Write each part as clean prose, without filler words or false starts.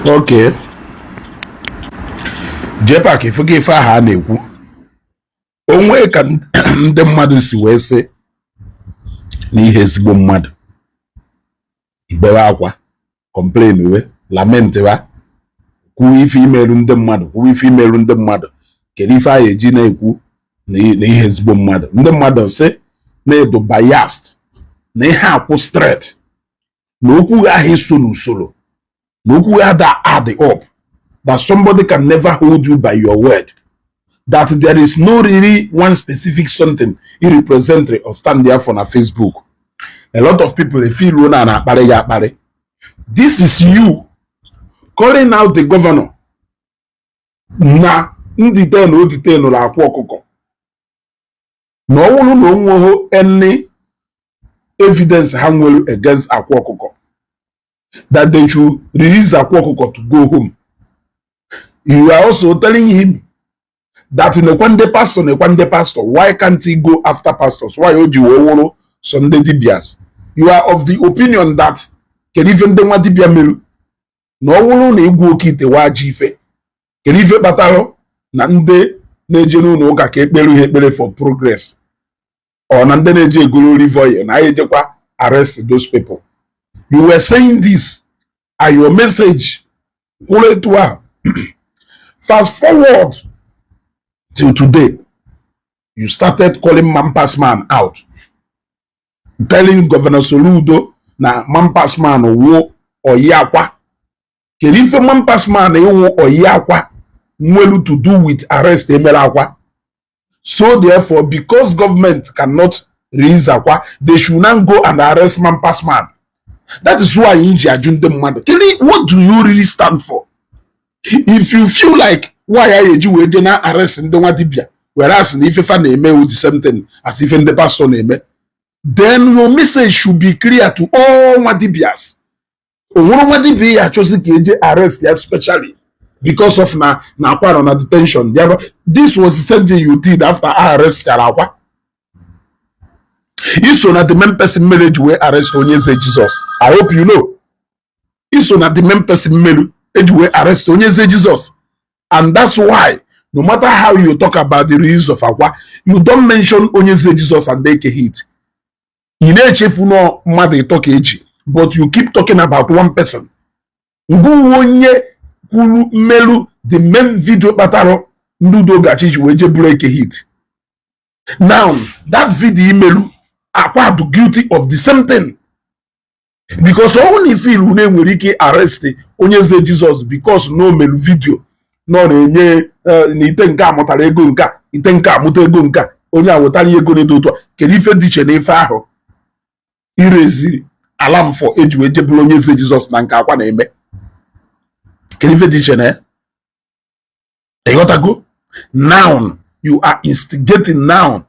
Okay. Jpac ifugo ife aha a na-ekwu onwe ka ndị mmadụ si wee sị n'ihe ezigbo mmadụ bewe akwa complain we lament wa kwuo ife imerụ ndị mmadụ kedu ife anyị eji na-ekwu na ihe ezigbo mmadụ ndị mmadụ sị na-edo biased na ihe akwụ straight na okwu ahụ iso n'usoro na okwu ahụ da add up that somebody can never hold you by your word, that there is no really one specific something irrepresentative or stand there for na Facebook. A lot of people they feel na this is you calling out the governor na nditen la akwa ọkụkọ na ọwụrụ na onweghị any evidence ha nwere against akwa ọkụkọ that they should release akwa ọkụkọ to go home. You are also telling him that in a Kwande pastor, why can't he go after pastors? Why Oji Sunday Dibias? You are of the opinion that can even the Dibia Milu no wulu na igwu okite wajife can even batalo nande nejenu no ka ekpere for progress or nande neje guru livoy na ayejekwa arrest those people. You were saying this and your message fast forward till today, you started calling Mampas Man out, telling Governor Soludo na Mampas Man wo oyakwa. Kelife Mampas Man wo oyakwa mwelu to do with arrest emelakwa. So therefore, because government cannot release akwa, they should not go and arrest Mampas Man. That is why Inji Ajunde Mwado. What do you really stand for? If you feel like why are you general arrest in the Wadibia, whereas if you find a with the same thing as even the pastor name, then your message should be clear to all Wadibias. One Wadibia chose to arrest especially because of na detention. This was something you did after I arrest Karawa. You saw that the main person marriage were arrest when you say Jesus. I hope you know. You saw that the main person marriage arrest onye say Jesus, and that's why no matter how you talk about the release of akwa, you don't mention onye say Jesus and make a hit. You know chefu no mother talk eji, but you keep talking about one person. Ngu onye kulu melu the main video bataro ndudo gachi weje break a hit. Now that video melu akwa do guilty of the same thing. Because only feel une nwere ike arrest onye ze Jesus because no melu video no na-enye na ite nke amụtara ego nka ite nke amụta ego nka onye awụtara ego na edoto kedu ife dị iche na ife ahụ ireziri alarm for eji wee jebulu onye ze Jesus na nke akwa na-eme kedu ife dị iche na go. Now you are instigating now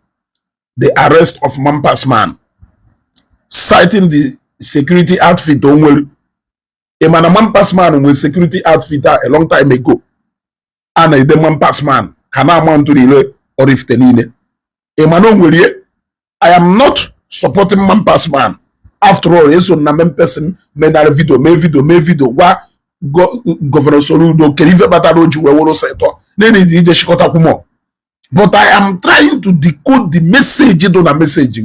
the arrest of Mampas Man, citing the security outfit onwelu. A man Mampas Man with security outfit a long time ago. And a Mampas Man hana man to relay or if tenine. A man onwelu. I am not supporting Mampas Man. After all, yes, on a person made a video, wa Governor Soludo kerive bataroju we woro seto. Then is ije shikota kumo. But I am trying to decode the message on a message,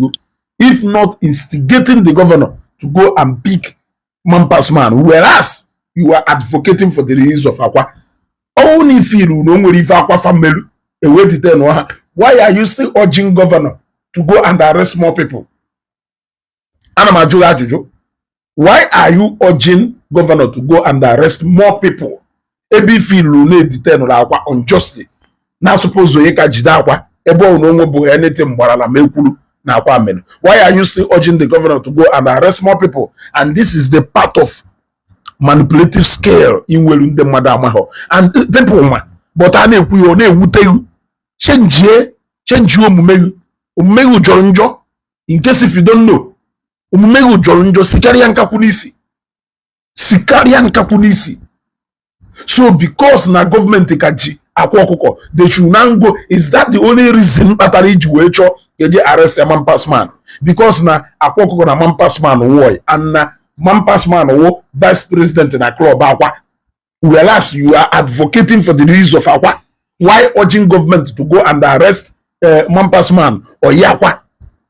if not instigating the governor to go and pick Mampas Man, whereas you are advocating for the release of Akwa. Only feel no if Akwa family a way to tell why are you still urging governor to go and arrest more people? Why are you urging governor to go and arrest more people? Ebi feel no detain Akwa unjustly. Now suppose you jide Akwa ebe no bụ anything gbarala mekwuru. Why are you still urging the governor to go and arrest more people? And this is the part of manipulative scale in Welunde Madamaho. And people, but I know we will tell you, change Umegu Joronjo. In case if you don't know, Umegu Joronjo, Sikarian Kapunisi. So because na government kaji akwokoko, they should now go. Is that the only reason Batariji Wecho get arrest a Mampas Man? Because na akwokoko na Mampas Man woy and na Mampas Man wo vice president in a club akwa. whereas you are advocating for the release of Akwa. Why urging government to go and arrest Mampas man or Yakwa?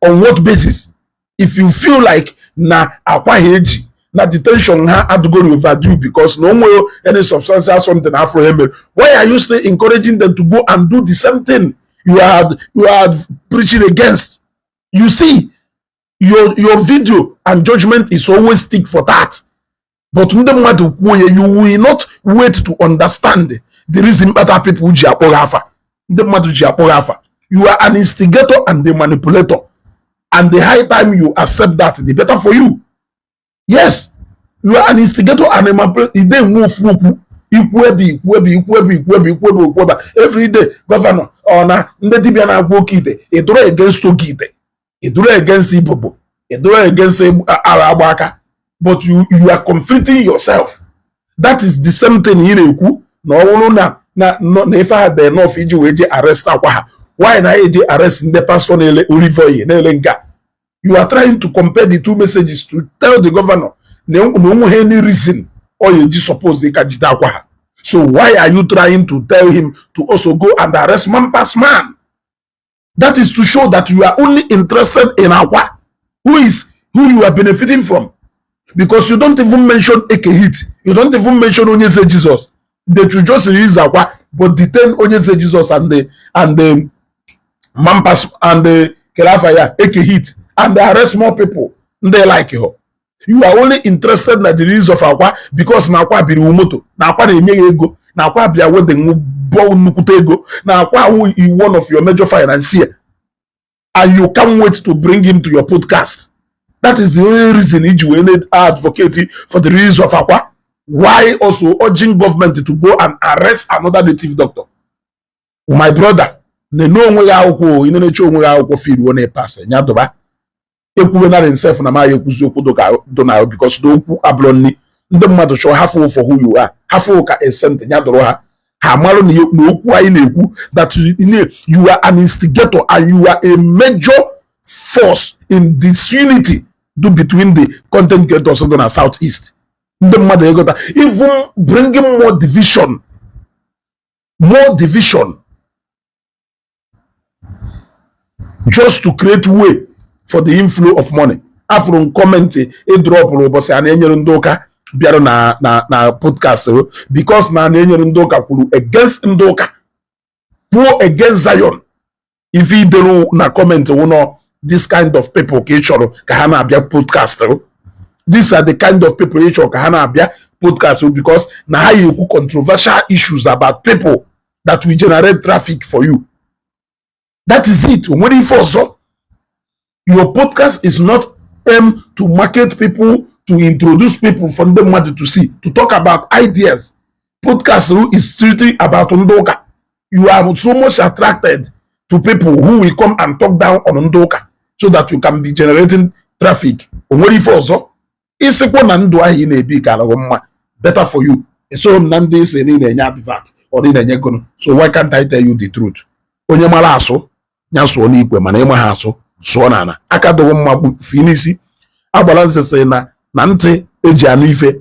On what basis? If you feel like na Akwa Heji, na detention had to go overdue because no more any substantial something after him, why are you still encouraging them to go and do the same thing you are preaching against? You see, your video and judgment is always stick for that. But you will not wait to understand the reason other people you are an instigator and a manipulator. And the high time you accept that, the better for you. Yes, you are an instigator and a manipulator. They move through every day, governor, or a draw against Tokite, a draw against Ibobo, a draw against Arabaka. But you are conflicting yourself. That is the same thing in Eku. No, if I had enough arrest Akwaha. Why na arrest in the pastor Olivoye Nelenga? You are trying to compare the two messages to tell the governor no any reason or you suppose they can Akwaha. So why are you trying to tell him to also go and arrest Mampas man? That is to show that you are only interested in Akwa, who you are benefiting from. Because you don't even mention Ekehit. You don't even mention Onyeze Jesus. They should just release Akwa, but detain Onyeze Jesus and the Mampas and the Kelafaya, Ekehit, and they arrest more people. They like you. You are only interested in the release of Akwa because na Akwa biri umoto. Na Akwa na-enye ego. Na Akwa bia we the nukute ego. Na Akwa is one of your major financier. And you can't wait to bring him to your podcast. That is the only reason you need advocate for the release of Akwa. Why also urging government to go and arrest another native doctor? My brother, ne no onwe ya akwụkwọ ine na-eche onwe ya akwụkwọ feed one pass nya doba ekwuwe na himself na ma ekwuzi okwu do na because do okwu ablonni ndị mmadụ chọ hafu for who you are hafu ka esent nya doro ha malu na okwu anyị na-ekwu that you are an instigator and you are a major force in disunity between the content creators in the southeast. Even bringing more division just to create way for the inflow of money. After comment a drop robos and enyer ndoka biaro na podcast because na enyer ndoka kulu against ndoka poor against Zion. If he do na comment this kind of people kahana abia podcast. These are the kind of people kahana abia podcast because na you controversial issues about people that will generate traffic for you. That is it. When you so your podcast is not aimed to market people, to introduce people from the mother to see, to talk about ideas. Podcast is strictly about Ndoka. You are so much attracted to people who will come and talk down on Ndoka so that you can be generating traffic. When you so it's better for you. So Nandi is in advert or in a so why can't I tell you the truth? Onye mara aso nyaso oni ikwe mana ema ha aso so nana aka do mma finisi agbalanse say na ntị eji anu ife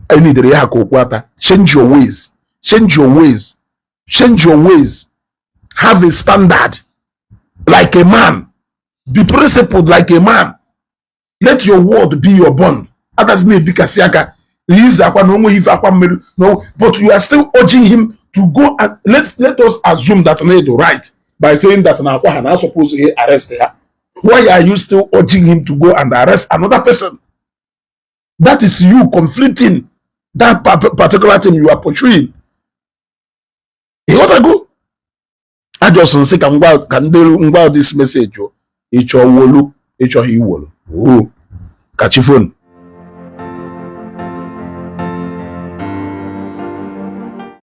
any dere ya ka okwata. Change your ways, change your ways, change your ways. Have a standard like a man, be principled like a man. Let your word be your bond. Others may be kasiaka no, but you are still urging him to go and let us assume that Nedo right by saying that now I'm supposed to arrest her. Why are you still urging him to go and arrest another person? That is you conflicting that particular thing you are portraying. You want to go? I just say can this message. It's your wolu, it's your he wolu. Oh, catch your phone.